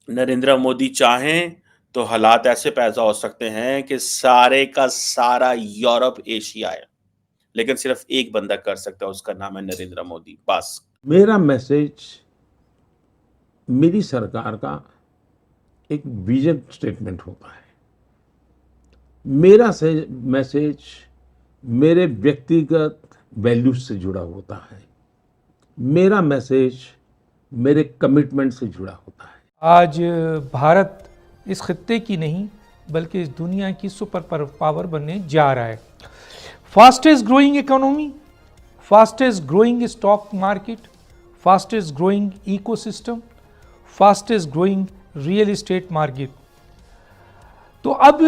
नरेंद्र मोदी चाहें तो हालात ऐसे पैदा हो सकते हैं कि सारे का सारा यूरोप एशिया है, लेकिन सिर्फ एक बंदा कर सकता है, उसका नाम है नरेंद्र मोदी। बस। मेरा मैसेज मेरी सरकार का एक विजन स्टेटमेंट होता है। मेरा मैसेज मेरे व्यक्तिगत वैल्यूज से जुड़ा होता है। मेरा मैसेज मेरे कमिटमेंट से जुड़ा होता है। आज भारत इस खित्ते की नहीं बल्कि इस दुनिया की सुपर पावर बनने जा रहा है। Fastest growing economy, fastest growing stock market, fastest growing ecosystem, fastest growing real estate market. तो अब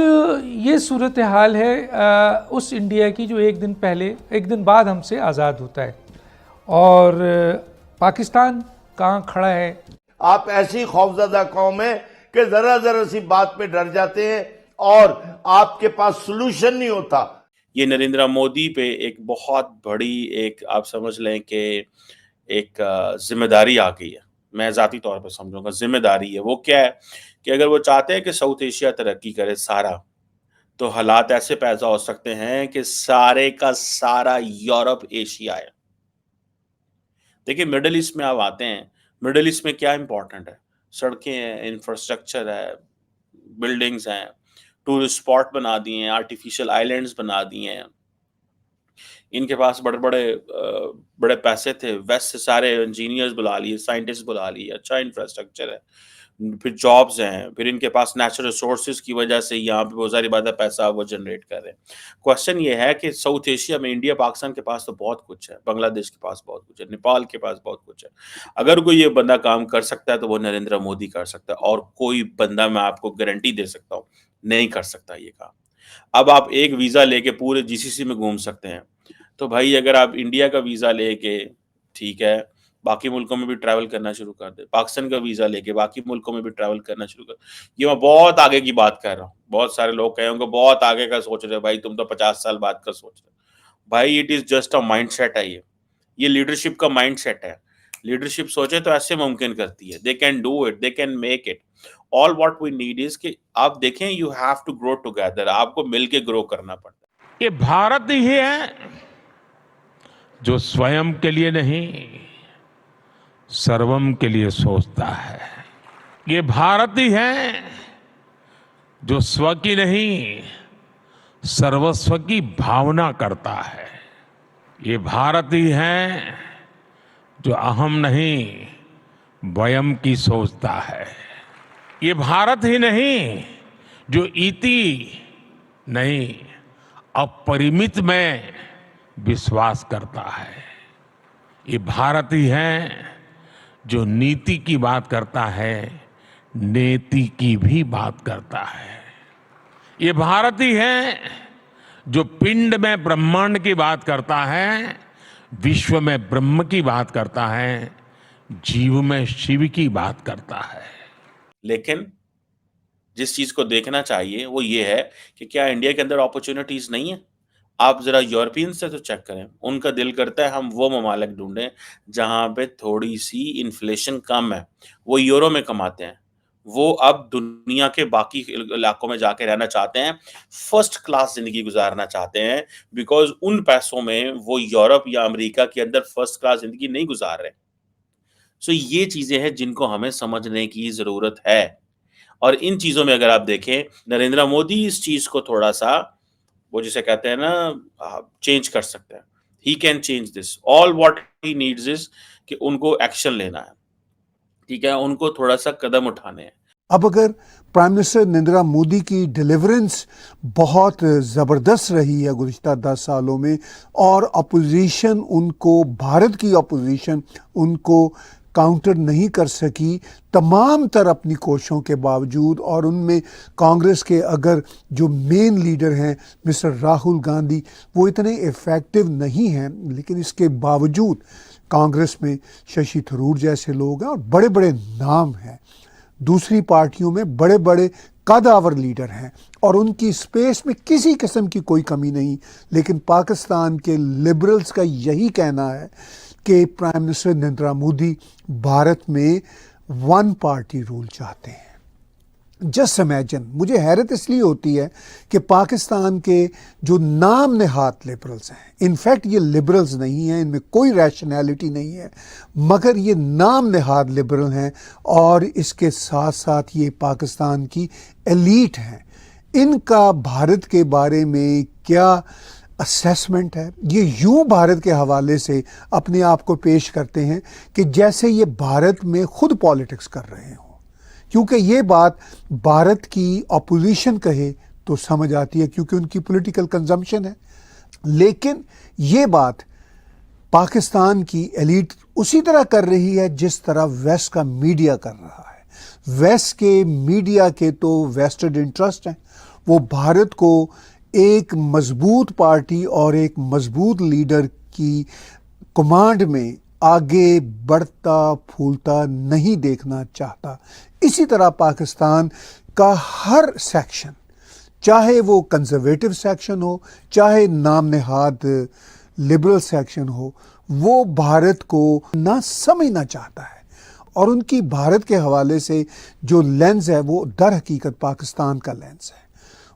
ये सूरत हाल है उस इंडिया की जो एक दिन बाद हमसे आज़ाद होता है। और पाकिस्तान कहाँ खड़ा है। आप ऐसी खौफजदा कौम है कि जरा सी बात पे डर जाते हैं और आपके पास सलूशन नहीं होता। ये नरेंद्र मोदी पे एक बहुत बड़ी एक आप समझ लें कि एक जिम्मेदारी आ गई है। मैं ज़ाती तौर पे समझूंगा जिम्मेदारी है। वो क्या है कि अगर वो चाहते हैं कि साउथ एशिया तरक्की करे सारा, तो हालात ऐसे पैदा हो सकते हैं कि सारे का सारा यूरोप एशिया है। देखिए मिडिल ईस्ट में आप आते हैं, मिडिल ईस्ट में क्या इंपॉर्टेंट है? सड़कें हैं, इंफ्रास्ट्रक्चर है, बिल्डिंग्स हैं, टूरिस्ट स्पॉट बना दिए हैं, आर्टिफिशियल आइलैंड्स बना दिए हैं। इनके पास बड़े बड़े पैसे थे, वेस्ट से सारे इंजीनियर्स बुला लिए, साइंटिस्ट बुला लिए, अच्छा इंफ्रास्ट्रक्चर है, फिर जॉब्स हैं, फिर इनके पास नेचुरल रिसोर्सेज की वजह से यहाँ पे बहुत सारी बात है पैसा वो जनरेट कर रहे हैं। क्वेश्चन ये है कि साउथ एशिया में इंडिया पाकिस्तान के पास तो बहुत कुछ है, बांग्लादेश के पास बहुत कुछ है, नेपाल के पास बहुत कुछ है। अगर कोई ये बंदा काम कर सकता है तो वो नरेंद्र मोदी कर सकता है, और कोई बंदा मैं आपको गारंटी दे सकता हूँ नहीं कर सकता ये काम। अब आप एक वीजा लेके पूरे जीसीसी में घूम सकते हैं, तो भाई अगर आप इंडिया का वीजा लेके ठीक है बाकी मुल्कों में भी ट्रैवल करना शुरू कर दे, पाकिस्तान का वीजा लेके बाकी मुल्कों में भी ट्रैवल करना शुरू कर, ये मैं बहुत आगे की बात कर रहा हूँ। बहुत सारे लोग कहे होंगे बहुत आगे का सोच रहे हो भाई, तुम तो 50 साल बाद का सोच रहे हो। भाई it is just a mind set है, ये लीडरशिप का माइंड सेट है। लीडरशिप सोचे तो ऐसे मुमकिन करती है, they can do it, they can make it. All what we need is कि आप देखें, you have to grow together, आपको मिलके ग्रो करना पड़ता है। ये भारत ही है जो स्वयं के लिए नहीं सर्वम के लिए सोचता है। ये भारत ही है जो स्व की नहीं सर्वस्व की भावना करता है। ये भारत ही है जो अहम नहीं वयम की सोचता है। ये भारत ही नहीं जो इति नहीं अपरिमित में विश्वास करता है। ये भारत ही है जो नीति की बात करता है, नेति की भी बात करता है। ये भारत ही है जो पिंड में ब्रह्मांड की बात करता है, विश्व में ब्रह्म की बात करता है, जीव में शिव की बात करता है। लेकिन जिस चीज को देखना चाहिए वो ये है कि क्या इंडिया के अंदर अपॉर्चुनिटीज नहीं है? आप जरा यूरोपियन से तो चेक करें, उनका दिल करता है हम वो ममालिक ढूंढें जहां पे थोड़ी सी इन्फ्लेशन कम है, वो यूरो में कमाते हैं, वो अब दुनिया के बाकी इलाकों में जाके रहना चाहते हैं, फर्स्ट क्लास जिंदगी गुजारना चाहते हैं, बिकॉज उन पैसों में वो यूरोप या अमेरिका के अंदर फर्स्ट क्लास जिंदगी नहीं गुजार रहे। सो ये चीजें हैं जिनको हमें समझने की जरूरत है। और इन चीजों में अगर आप देखें, नरेंद्र मोदी इस चीज को थोड़ा सा वो जिसे कहते हैं ना चेंज कर सकते हैं। He can change this, all what he needs is कि उनको एक्शन लेना है, ठीक है, उनको थोड़ा सा कदम उठाने हैं। अब अगर प्राइम मिनिस्टर नरेंद्र मोदी की डिलीवरेंस बहुत ज़बरदस्त रही है गुज़िश्ता 10 सालों में, और अपोजिशन उनको, भारत की अपोजिशन उनको काउंटर नहीं कर सकी तमाम तर अपनी कोशिशों के बावजूद, और उनमें कांग्रेस के अगर जो मेन लीडर हैं मिस्टर राहुल गांधी वो इतने इफ़ेक्टिव नहीं हैं, लेकिन इसके बावजूद कांग्रेस में शशि थरूर जैसे लोग हैं और बड़े बड़े नाम हैं। दूसरी पार्टियों में बड़े बड़े कदावर लीडर हैं और उनकी स्पेस में किसी किस्म की कोई कमी नहीं। लेकिन पाकिस्तान के लिबरल्स का यही कहना है कि प्राइम मिनिस्टर नरेंद्र मोदी भारत में ون پارٹی رول چاہتے ہیں. جسٹ امیجن, مجھے حیرت اس لیے ہوتی ہے کہ پاکستان کے جو نام نہاد لبرلز ہیں, انفیکٹ یہ لبرلز نہیں ہیں, ان میں کوئی ریشنلٹی نہیں ہے, مگر یہ نام نہاد لبرل ہیں, اور اس کے ساتھ ساتھ یہ پاکستان کی ایلیٹ ہیں. ان کا بھارت کے بارے میں کیا اسیسمنٹ ہے؟ یہ یوں بھارت کے حوالے سے اپنے آپ کو پیش کرتے ہیں کہ جیسے یہ بھارت میں خود پالیٹکس کر رہے ہوں, کیونکہ یہ بات بھارت کی اپوزیشن کہے تو سمجھ آتی ہے کیونکہ ان کی پولیٹیکل کنزمپشن ہے. لیکن یہ بات پاکستان کی ایلیٹ اسی طرح کر رہی ہے جس طرح ویسٹ کا میڈیا کر رہا ہے. ویسٹ کے میڈیا کے تو ویسٹڈ انٹرسٹ ہیں, وہ بھارت کو ایک مضبوط پارٹی اور ایک مضبوط لیڈر کی کمانڈ میں آگے بڑھتا پھولتا نہیں دیکھنا چاہتا. اسی طرح پاکستان کا ہر سیکشن, چاہے وہ کنزرویٹو سیکشن ہو, چاہے نام نہاد لبرل سیکشن ہو, وہ بھارت کو نہ سمجھنا چاہتا ہے. اور ان کی بھارت کے حوالے سے جو لینز ہے وہ در حقیقت پاکستان کا لینز ہے.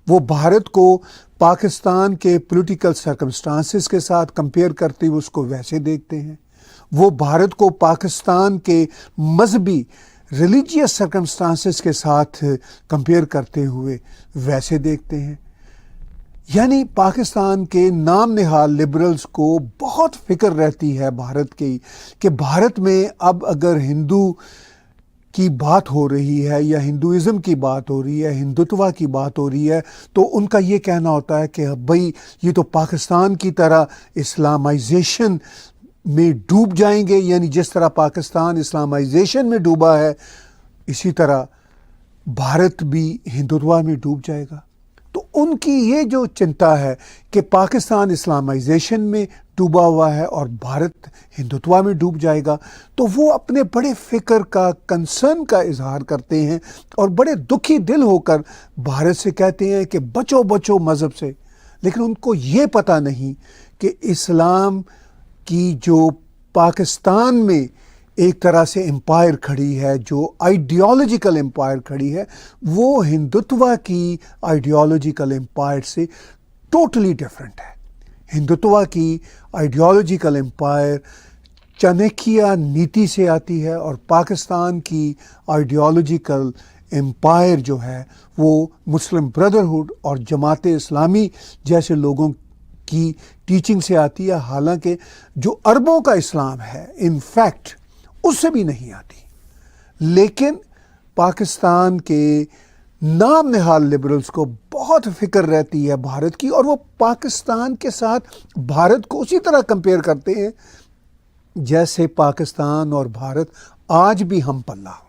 وہ بھارت کو پاکستان کے پولیٹیکل سرکمسٹانسز کے ساتھ کمپیئر کرتے ہوئے اس کو ویسے دیکھتے ہیں. وہ بھارت کو پاکستان کے مذہبی ریلیجیس سرکمسٹانسز کے ساتھ کمپیئر کرتے ہوئے ویسے دیکھتے ہیں. یعنی پاکستان کے نام نہاد لبرلز کو بہت فکر رہتی ہے بھارت کی کہ بھارت میں اب اگر ہندو کی بات ہو رہی ہے یا ہندوازم کی بات ہو رہی ہے, ہندوتوا کی بات ہو رہی ہے, تو ان کا یہ کہنا ہوتا ہے کہ بھائی یہ تو پاکستان کی طرح اسلامائزیشن میں ڈوب جائیں گے. یعنی جس طرح پاکستان اسلامائزیشن میں ڈوبا ہے اسی طرح بھارت بھی ہندوتوا میں ڈوب جائے گا. تو ان کی یہ جو چنتا ہے کہ پاکستان اسلامائزیشن میں ڈوبا ہوا ہے اور بھارت ہندوتوا میں ڈوب جائے گا, تو وہ اپنے بڑے فکر کا, کنسرن کا اظہار کرتے ہیں اور بڑے دکھی دل ہو کر بھارت سے کہتے ہیں کہ بچو بچو مذہب سے. لیکن ان کو یہ پتہ نہیں کہ اسلام کی جو پاکستان میں ایک طرح سے امپائر کھڑی ہے, جو آئیڈیالوجیکل امپائر کھڑی ہے, وہ ہندوتوا کی آئیڈیالوجیکل امپائر سے ٹوٹلی ڈیفرنٹ ہے. ہندوتوا کی آئیڈیالوجیکل امپائر چانکیہ نیتی سے آتی ہے, اور پاکستان کی آئیڈیالوجیکل امپائر جو ہے وہ مسلم بردرہڈ اور جماعت اسلامی جیسے لوگوں کی ٹیچنگ سے آتی ہے. حالانکہ جو عربوں کا اسلام ہے انفیکٹ اس سے بھی نہیں آتی. لیکن پاکستان کے نام نہاد لبرلز کو بہت فکر رہتی ہے بھارت کی, اور وہ پاکستان کے ساتھ بھارت کو اسی طرح کمپیئر کرتے ہیں جیسے پاکستان اور بھارت آج بھی ہم پلہ ہو.